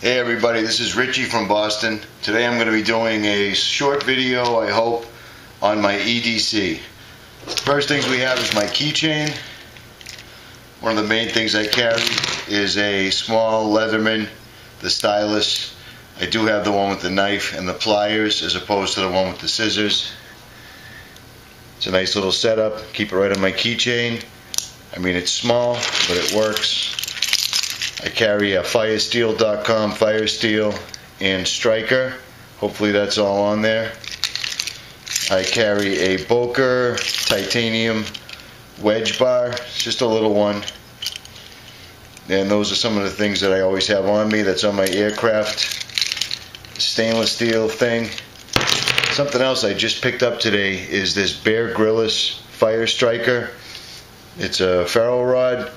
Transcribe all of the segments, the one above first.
Hey everybody, this is Richie from Boston. Today I'm going to be doing a short video, I hope, on my E.D.C. First things we have is my keychain. One of the main things I carry is a small Leatherman, the stylus. I do have the one with the knife and the pliers as opposed to the one with the scissors. It's a nice little setup. Keep it right on my keychain. I mean, it's small, but it works. I carry a firesteel.com fire steel and striker. Hopefully that's all on there. I carry a Boker titanium wedge bar. It's just a little one. And those are some of the things that I always have on me. That's on my aircraft stainless steel thing. Something else I just picked up today is this Bear Grylls fire striker. It's a ferro rod.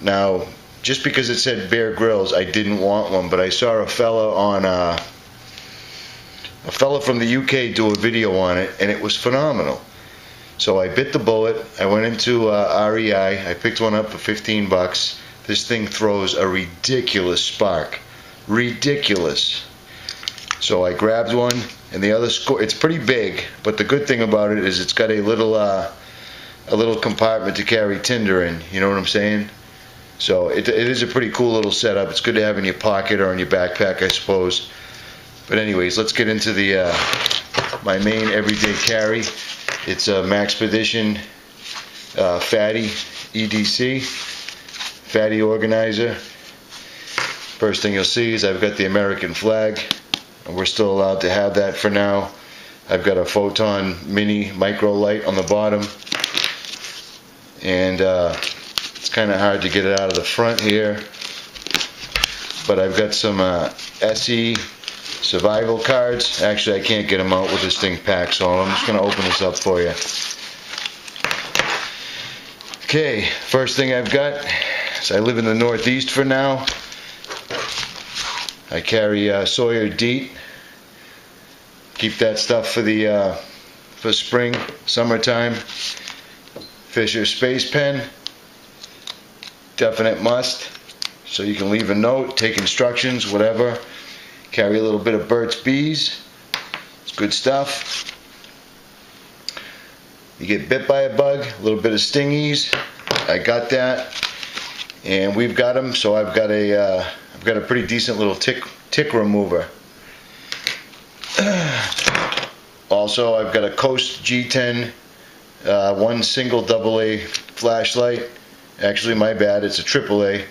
Now, just because it said Bear Grylls, I didn't want one, but I saw a fella from the UK do a video on it, and it was phenomenal. So I bit the bullet. I went into REI. I picked one up for 15 bucks. This thing throws a ridiculous spark. Ridiculous. So I grabbed one, and the other it's pretty big, but the good thing about it is it's got a little compartment to carry tinder in. You know what I'm saying? So it is a pretty cool little setup. It's good to have in your pocket or in your backpack, I suppose. But anyways, let's get into the my main everyday carry. It's a Maxpedtion Fatty E.D.C. Fatty organizer. First thing you'll see is I've got the American flag. And we're still allowed to have that for now. I've got a photon mini micro light on the bottom. And it's kind of hard to get it out of the front here, but I've got some SE survival cards. Actually, I can't get them out with this thing packed, so I'm just going to open this up for you. Okay, first thing I've got is I live in the Northeast for now. I carry Sawyer DEET. Keep that stuff for the for spring, summertime. Fisher Space Pen. Definite must, so you can leave a note, take instructions, whatever. Carry a little bit of Burt's Bees. It's good stuff. You get bit by a bug, a little bit of stingies. I got that, and we've got them. So I've got a pretty decent little tick remover. Also, I've got a Coast G10 one single AA flashlight. Actually, my bad, it's a AAA.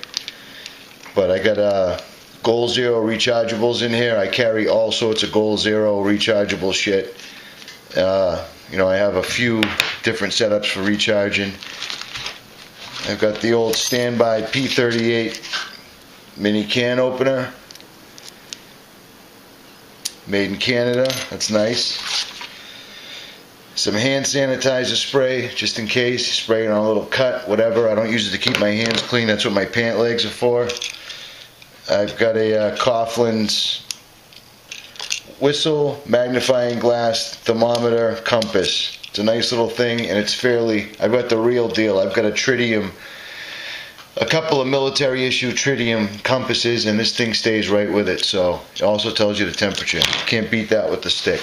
But I got Goal Zero rechargeables in here. I carry all sorts of Goal Zero rechargeable shit. You know, I have a few different setups for recharging. I've got the old standby P38 mini can opener. Made in Canada, that's nice. Some hand sanitizer spray, just in case. Spray it on a little cut, whatever. I don't use it to keep my hands clean. That's what my pant legs are for. I've got a Coughlin's whistle, magnifying glass, thermometer, compass. It's a nice little thing, and it's I've got the real deal. I've got a tritium, a couple of military issue tritium compasses, and this thing stays right with it. So it also tells you the temperature. Can't beat that with the stick.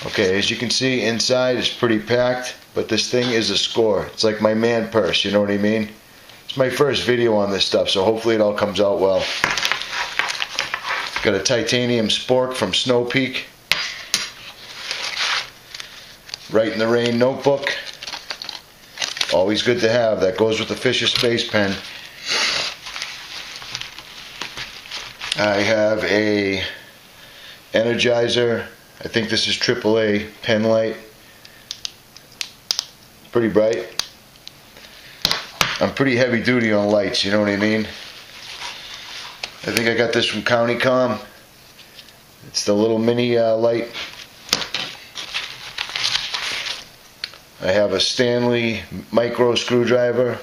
Okay, as you can see, inside is pretty packed, but this thing is a score. It's like my man purse, you know what I mean? It's my first video on this stuff, so hopefully it all comes out well. Got a titanium spork from Snow Peak. Write in the Rain notebook. Always good to have. That goes with the Fisher Space Pen. I have a Energizer. I think this is AAA pen light. Pretty bright. I'm pretty heavy duty on lights, you know what I mean? I think I got this from CountyCom. It's the little mini light. I have a Stanley micro screwdriver,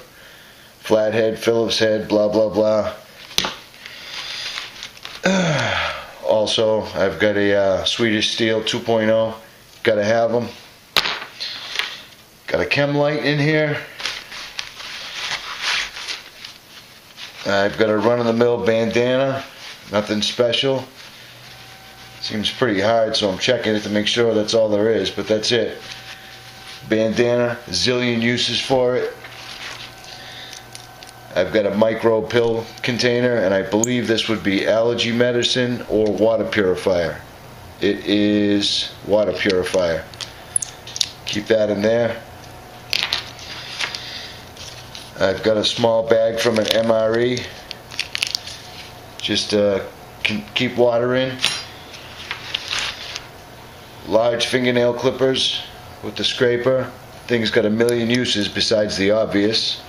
flathead, Phillips head, blah blah blah. Also, I've got a Swedish Steel 2.0. Gotta have them. Got a chem light in here. I've got a run-of-the-mill bandana. Nothing special. Seems pretty hard, so I'm checking it to make sure that's all there is, but that's it. Bandana, a zillion uses for it. I've got a micro pill container, and I believe this would be allergy medicine or water purifier. It is water purifier. Keep that in there. I've got a small bag from an MRE. Just keep water in. Large fingernail clippers with the scraper. Thing's got a million uses besides the obvious.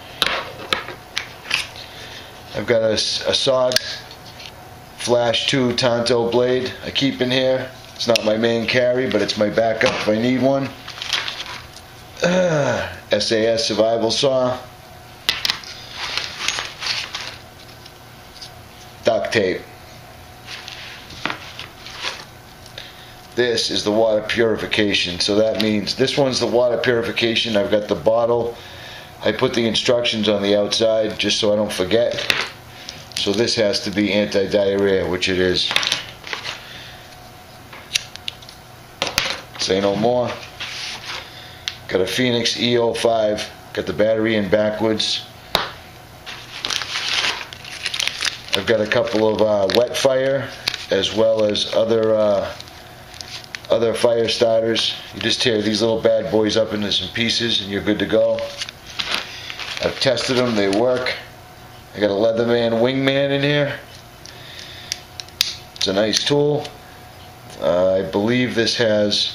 I've got a SOG Flash 2 Tonto blade I keep in here. It's not my main carry, but it's my backup if I need one. SAS survival saw. Duct tape. This is the water purification, so that means this one's the water purification. I've got the bottle. I put the instructions on the outside just so I don't forget. So this has to be anti-diarrhea, which it is. Say no more. Got a Phoenix E05. Got the battery in backwards. I've got a couple of wet fire as well as other fire starters. You just tear these little bad boys up into some pieces and you're good to go. I've tested them, they work. I got a Leatherman Wingman in here. It's a nice tool. I believe this has,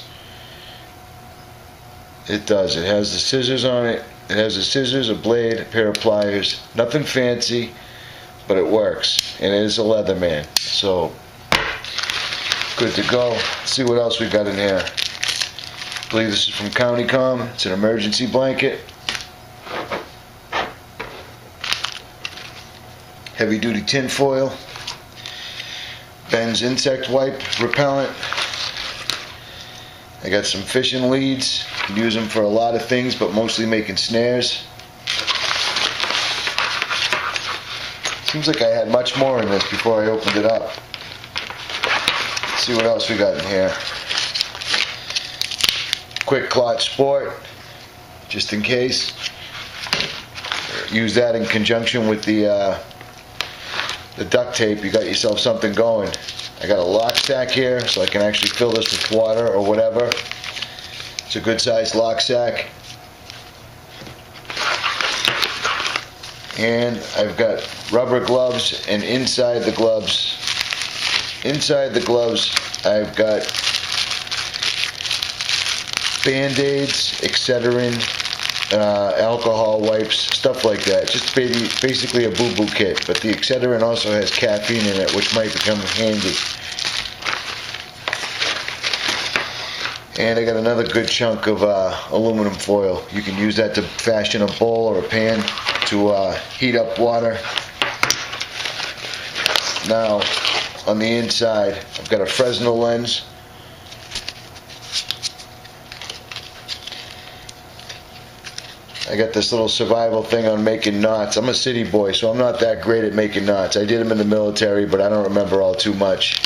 it does, it has the scissors on it. It has the scissors, a blade, a pair of pliers. Nothing fancy, but it works. And it is a Leatherman. So, good to go. Let's see what else we got in here. I believe this is from CountyCom. It's an emergency blanket. Heavy duty tin foil. Ben's insect wipe repellent. I got some fishing leads. You can use them for a lot of things, but mostly making snares. Seems like I had much more in this before I opened it up. Let's see what else we got in here. Quick Clot Sport, just in case. Use that in conjunction with the duct tape. You got yourself something going. I got a lock sack here, so I can actually fill this with water or whatever. It's a good sized lock sack. And I've got rubber gloves, and inside the gloves I've got Band-Aids, Excedrin, alcohol wipes, stuff like that. Just basically a boo-boo kit. But the Excedrin also has caffeine in it, which might become handy. And I got another good chunk of aluminum foil. You can use that to fashion a bowl or a pan to heat up water. Now, on the inside, I've got a Fresnel lens. I got this little survival thing on making knots. I'm a city boy, so I'm not that great at making knots. I did them in the military, but I don't remember all too much.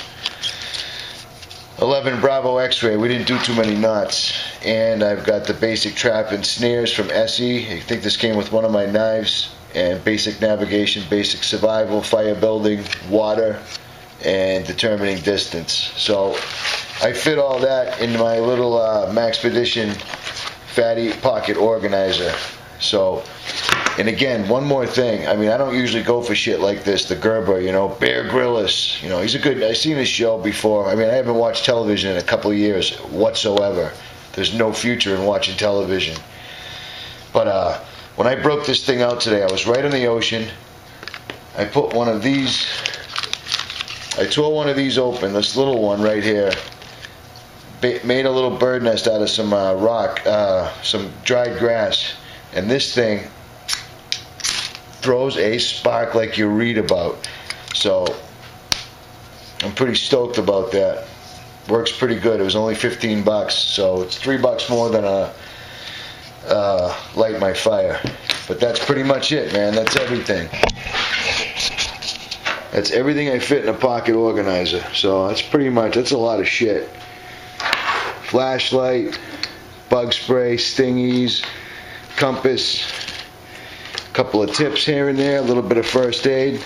11 Bravo X-ray. We didn't do too many knots. And I've got the basic trap and snares from E.D.C. I think this came with one of my knives. And basic navigation, basic survival, fire building, water, and determining distance. So I fit all that in my little Maxpedtion fatty pocket organizer. So, and again, one more thing. I mean, I don't usually go for shit like this. The Gerber, you know, Bear Grylls, you know, he's a good. I've seen his show before. I mean, I haven't watched television in a couple of years whatsoever. There's no future in watching television. But when I broke this thing out today, I was right on the ocean. I put one of these. I tore one of these open. This little one right here. Made a little bird nest out of some rock, some dried grass. And this thing throws a spark like you read about. So I'm pretty stoked about that. Works pretty good. It was only 15 bucks, so it's $3 more than a light my fire. But that's pretty much it, man. That's everything. That's everything I fit in a pocket organizer. So that's pretty much, that's a lot of shit. Flashlight, bug spray, stingies, compass, a couple of tips here and there, a little bit of first aid,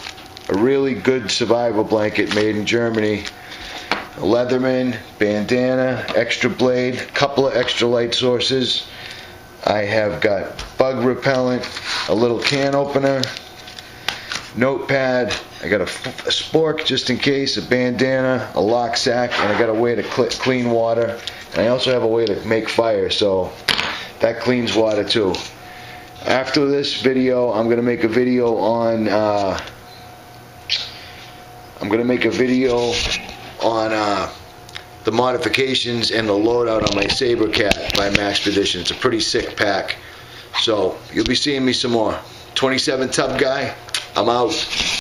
a really good survival blanket made in Germany, a Leatherman, bandana, extra blade, a couple of extra light sources. I have got bug repellent, a little can opener, notepad, I got a spork just in case, a bandana, a lock sack, and I got a way to clean water. And I also have a way to make fire, so that cleans water too. After this video, I'm gonna make a video on the modifications and the loadout on my Sabercat by Maxpedtion. It's a pretty sick pack. So you'll be seeing me some more. 27 tub guy, I'm out.